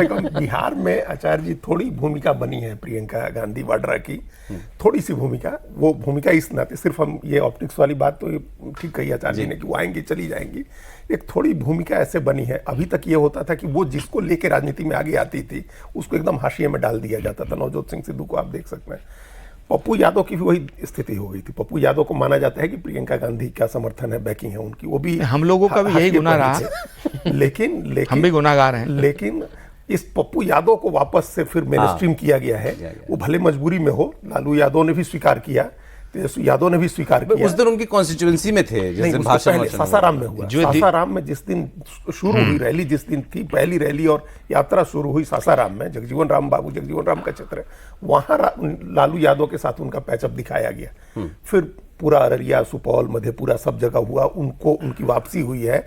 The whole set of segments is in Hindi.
से कम बिहार में आचार्य जी थोड़ी भूमिका बनी है प्रियंका गांधी वाड्रा की, थोड़ी सी भूमिका। वो भूमिका इस नाते, सिर्फ हम ये ऑप्टिक्स वाली बात तो ठीक कही आचार्य जी ने कि वो आएंगी चली जाएंगी, एक थोड़ी भूमिका ऐसे बनी है। अभी तक ये होता था कि वो जिसको लेके राजनीति में आगे आती थी उसको एकदम हाशिए में डाल दिया जाता था। नवजोत सिंह सिद्धू को आप देख सकते हैं, पप्पू यादव की भी वही स्थिति हो गई थी। पप्पू यादव को माना जाता है कि प्रियंका गांधी का समर्थन है, बैकिंग है उनकी, वो भी हम लोगों का भी यही गुनाह रहा, लेकिन हम भी गुनाहगार हैं। लेकिन इस पप्पू यादव को वापस से फिर मेनस्ट्रीम किया गया है। वो भले मजबूरी में हो, लालू यादव ने भी स्वीकार किया, तेजस्वी यादव ने भी स्वीकार किया। उस दिन उनकी कॉन्स्टिट्यूएंसी में थे, जिस दिन भाषण सासाराम में हुआ। सासाराम में जिस दिन शुरू हुई रैली, जिस दिन थी पहली रैली और यात्रा शुरू हुई सासाराम में, जगजीवन राम बाबू, जगजीवन राम का क्षेत्र है, वहां लालू यादव के साथ उनका पैचअप दिखाया गया। फिर पूरा अररिया, सुपौल, मधेपुरा सब जगह हुआ, उनको उनकी वापसी हुई है,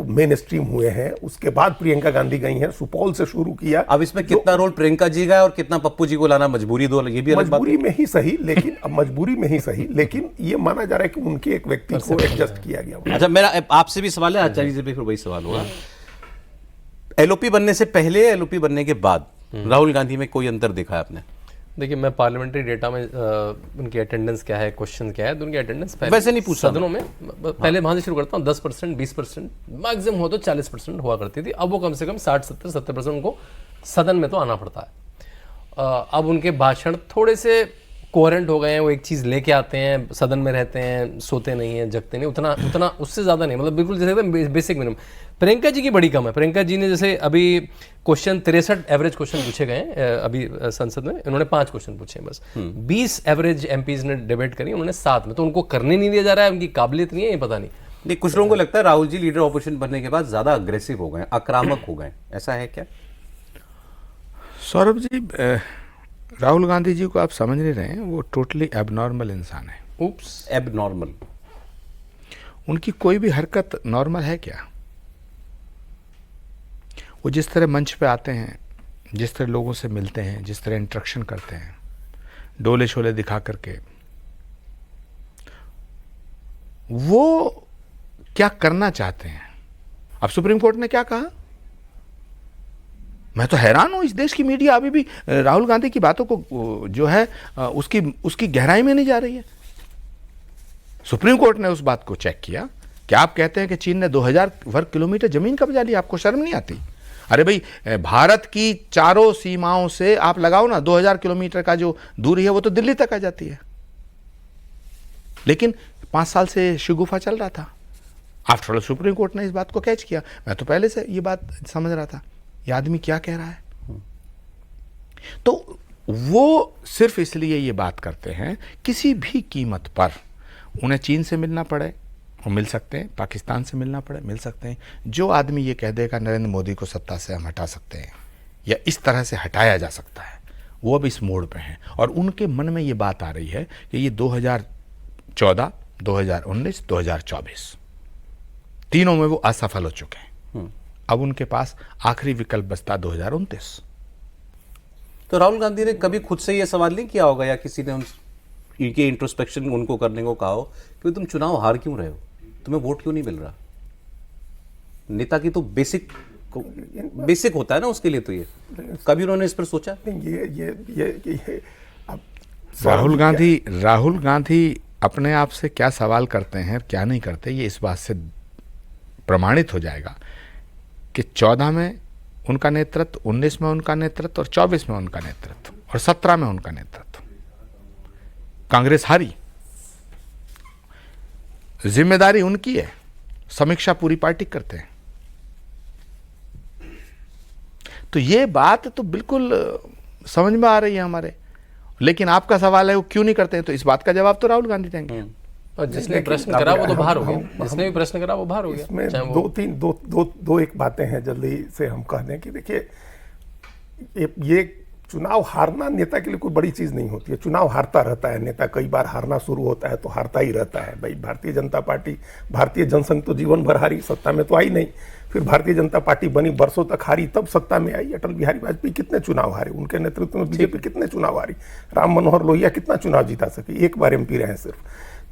मेन स्ट्रीम हुए हैं। उसके बाद प्रियंका गांधी गई हैं, सुपौल से शुरू किया। अब इसमें कितना रोल प्रियंका जी का है और कितना पप्पू जी को लाना मजबूरी, दो ये भी अलग बात है। मजबूरी में ही सही, लेकिन अब मजबूरी में ही सही, लेकिन ये माना जा रहा है कि उनके एक व्यक्ति को एडजस्ट किया गया। अच्छा, मेरा आपसे भी सवाल है, आचार्य जी से भी फिर वही सवाल होगा। एलओपी बनने से पहले, एलओपी बनने के बाद राहुल गांधी में कोई अंतर देखा है आपने? देखिए, मैं पार्लियामेंट्री डेटा में उनकी अटेंडेंस क्या है, क्वेश्चन क्या है, तो उनकी अटेंडेंस वैसे नहीं पूछा सदनों में पहले वहां से शुरू करता हूँ। 10%, 20%, मैक्सिमम हो तो 40% हुआ करती थी। अब वो कम से कम 60-70% उनको सदन में तो आना पड़ता है। अब उनके भाषण थोड़े से कोहेरेंट हो गए हैं, वो एक चीज़ लेके आते हैं, सदन में रहते हैं, सोते नहीं हैं, जगते नहीं, उतना उससे ज़्यादा नहीं, मतलब बिल्कुल जैसे बेसिक मिनिमम। प्रियंका जी की बड़ी कम है। प्रियंका जी ने जैसे अभी क्वेश्चन 63 एवरेज क्वेश्चन पूछे गए हैं अभी संसद में, इन्होंने 5 क्वेश्चन पूछे हैं बस। 20 एवरेज एमपीज ने डिबेट करी, उन्होंने 7 में, तो उनको करने नहीं दिया जा रहा है, उनकी काबिलियत नहीं है, ये पता नहीं। कुछ लोगों को लगता है राहुल जी लीडर ऑपोजिशन बनने के बाद ज्यादा अग्रेसिव हो गए, आक्रामक हो गए, ऐसा है क्या? सौरभ जी, राहुल गांधी जी को आप समझ नहीं रहे हैं, वो टोटली एबनॉर्मल इंसान है। उप्स, एबनॉर्मल? उनकी कोई भी हरकत नॉर्मल है क्या? वो जिस तरह मंच पे आते हैं, जिस तरह लोगों से मिलते हैं, जिस तरह इंटरेक्शन करते हैं, डोले शोले दिखा करके, वो क्या करना चाहते हैं? अब सुप्रीम कोर्ट ने क्या कहा? मैं तो हैरान हूं, इस देश की मीडिया अभी भी राहुल गांधी की बातों को जो है उसकी गहराई में नहीं जा रही है। सुप्रीम कोर्ट ने उस बात को चेक किया कि आप कहते हैं कि चीन ने 2000 वर्ग किलोमीटर जमीन कब्जा ली, आपको शर्म नहीं आती? अरे भाई, भारत की चारों सीमाओं से आप लगाओ ना, 2000 किलोमीटर का जो दूरी है वो तो दिल्ली तक आ जाती है। लेकिन 5 साल से शिगुफा चल रहा था। आफ्टर ऑल सुप्रीम कोर्ट ने इस बात को कैच किया। मैं तो पहले से ये बात समझ रहा था, ये आदमी क्या कह रहा है। तो वो सिर्फ इसलिए ये बात करते हैं, किसी भी कीमत पर उन्हें चीन से मिलना पड़े वो मिल सकते हैं, पाकिस्तान से मिलना पड़े मिल सकते हैं। जो आदमी ये कह देगा नरेंद्र मोदी को सत्ता से हम हटा सकते हैं या इस तरह से हटाया जा सकता है, वो अब इस मोड़ पे हैं। और उनके मन में ये बात आ रही है कि ये 2014, 2019, 2024 तीनों में वो असफल हो चुके हैं। अब उनके पास आखिरी विकल्प बचता 2029। तो राहुल गांधी ने कभी खुद से ये सवाल नहीं किया होगा, या किसी ने इनके इंट्रोस्पेक्शन उनको करने को कहा हो कि तुम चुनाव हार क्यों रहे हो, तुम्हें वोट क्यों नहीं मिल रहा? नेता की तो बेसिक होता है ना उसके लिए। तो ये कभी उन्होंने इस पर सोचा? ये राहुल गांधी अपने आप से क्या सवाल करते हैं क्या नहीं करते, ये इस बात से प्रमाणित हो जाएगा कि 14 में उनका नेतृत्व, 19 में उनका नेतृत्व और 24 में उनका नेतृत्व और 17 में उनका नेतृत्व। कांग्रेस हारी, जिम्मेदारी उनकी है, समीक्षा पूरी पार्टी करते हैं। तो ये बात तो बिल्कुल समझ में आ रही है हमारे। लेकिन आपका सवाल है वो क्यों नहीं करते हैं, तो इस बात का जवाब तो राहुल गांधी देंगे। और जिसने प्रश्न करा वो तो बाहर हो गया, जिसने भी प्रश्न करा वो बाहर हो गया। इसमें दो एक बातें हैं जल्दी से हम कह दें कि देखिए, ये चुनाव हारना नेता के लिए कोई बड़ी चीज नहीं होती है। चुनाव हारता रहता है नेता, कई बार हारना शुरू होता है तो हारता ही रहता है। भाई भारतीय जनता पार्टी, भारतीय जनसंघ तो जीवन भर हारी, सत्ता में तो आई नहीं। फिर भारतीय जनता पार्टी बनी, बरसों तक हारी, तब सत्ता में आई। अटल बिहारी वाजपेयी कितने चुनाव हारे, उनके नेतृत्व में बीजेपी कितने चुनाव हारी। राम मनोहर लोहिया कितना चुनाव जीता सके, एक बार एमपी रहे सिर्फ।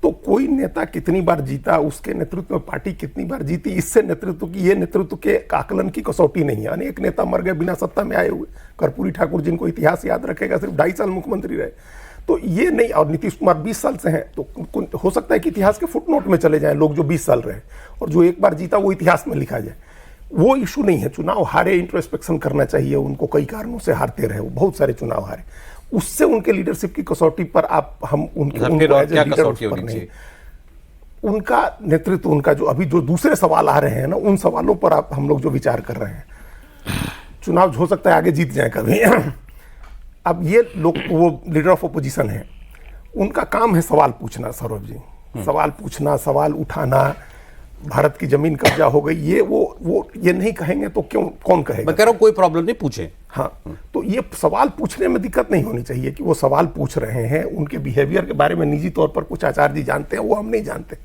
तो कोई नेता कितनी बार जीता, उसके नेतृत्व में पार्टी कितनी बार जीती, इससे नेतृत्व की, ये नेतृत्व के आकलन की कसौटी नहीं है। अनेक नेता मर गए बिना सत्ता में आए हुए। कर्पूरी ठाकुर, जिनको इतिहास याद रखेगा, सिर्फ 2.5 साल मुख्यमंत्री रहे। तो ये नहीं, और नीतीश कुमार 20 साल से हैं, तो हो सकता है कि इतिहास के फुटनोट में चले जाएं लोग जो 20 साल रहे, और जो एक बार जीता वो इतिहास में लिखा जाए। वो इशू नहीं है। चुनाव हारे, इंट्रोस्पेक्शन करना चाहिए उनको, कई कारणों से हारते रहे वो, बहुत सारे चुनाव हारे, उससे उनके लीडरशिप की कसौटी पर हम उनके क्या कसौटी होनी चाहिए? उनका नेतृत्व, उनका जो अभी जो दूसरे सवाल आ रहे हैं ना, उन सवालों पर हम लोग जो विचार कर रहे हैं। चुनाव हो सकता है आगे जीत जाए कभी। अब ये लोग, वो लीडर ऑफ अपोजिशन है, उनका काम है सवाल पूछना। सौरभ जी, सवाल पूछना, सवाल उठाना, भारत की जमीन कब्जा हो गई, ये वो ये नहीं कहेंगे तो क्यों, कौन कहेगा? मैं कह रहा हूं कोई प्रॉब्लम नहीं, पूछे। हाँ, तो ये सवाल पूछने में दिक्कत नहीं होनी चाहिए कि वो सवाल पूछ रहे हैं। उनके बिहेवियर के बारे में निजी तौर पर कुछ आचार्य जी जानते हैं, वो हम नहीं जानते।